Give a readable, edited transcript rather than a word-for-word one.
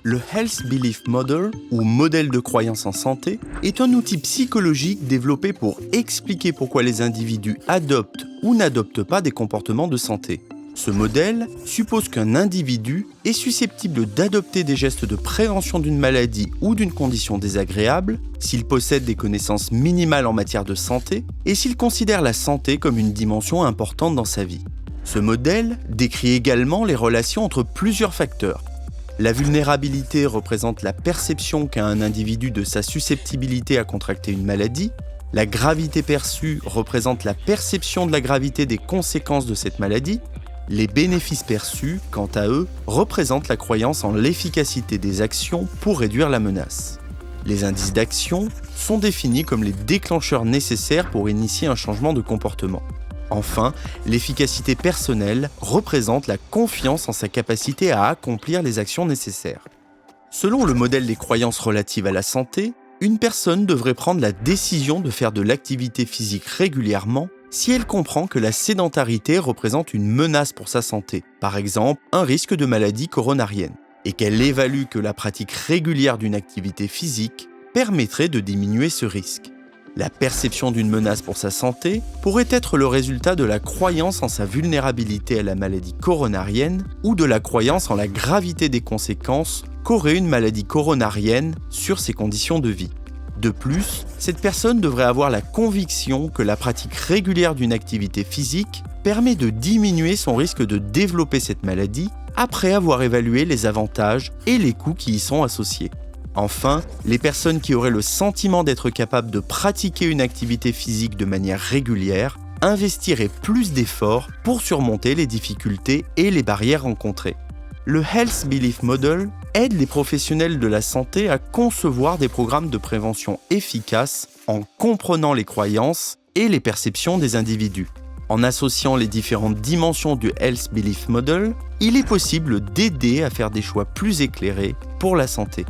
Le Health Belief Model, ou modèle de croyance en santé, est un outil psychologique développé pour expliquer pourquoi les individus adoptent ou n'adoptent pas des comportements de santé. Ce modèle suppose qu'un individu est susceptible d'adopter des gestes de prévention d'une maladie ou d'une condition désagréable s'il possède des connaissances minimales en matière de santé et s'il considère la santé comme une dimension importante dans sa vie. Ce modèle décrit également les relations entre plusieurs facteurs. La vulnérabilité représente la perception qu'a un individu de sa susceptibilité à contracter une maladie. La gravité perçue représente la perception de la gravité des conséquences de cette maladie. Les bénéfices perçus, quant à eux, représentent la croyance en l'efficacité des actions pour réduire la menace. Les indices d'action sont définis comme les déclencheurs nécessaires pour initier un changement de comportement. Enfin, l'efficacité personnelle représente la confiance en sa capacité à accomplir les actions nécessaires. Selon le modèle des croyances relatives à la santé, une personne devrait prendre la décision de faire de l'activité physique régulièrement si elle comprend que la sédentarité représente une menace pour sa santé, par exemple un risque de maladie coronarienne, et qu'elle évalue que la pratique régulière d'une activité physique permettrait de diminuer ce risque. La perception d'une menace pour sa santé pourrait être le résultat de la croyance en sa vulnérabilité à la maladie coronarienne ou de la croyance en la gravité des conséquences qu'aurait une maladie coronarienne sur ses conditions de vie. De plus, cette personne devrait avoir la conviction que la pratique régulière d'une activité physique permet de diminuer son risque de développer cette maladie après avoir évalué les avantages et les coûts qui y sont associés. Enfin, les personnes qui auraient le sentiment d'être capables de pratiquer une activité physique de manière régulière investiraient plus d'efforts pour surmonter les difficultés et les barrières rencontrées. Le Health Belief Model aide les professionnels de la santé à concevoir des programmes de prévention efficaces en comprenant les croyances et les perceptions des individus. En associant les différentes dimensions du Health Belief Model, il est possible d'aider à faire des choix plus éclairés pour la santé.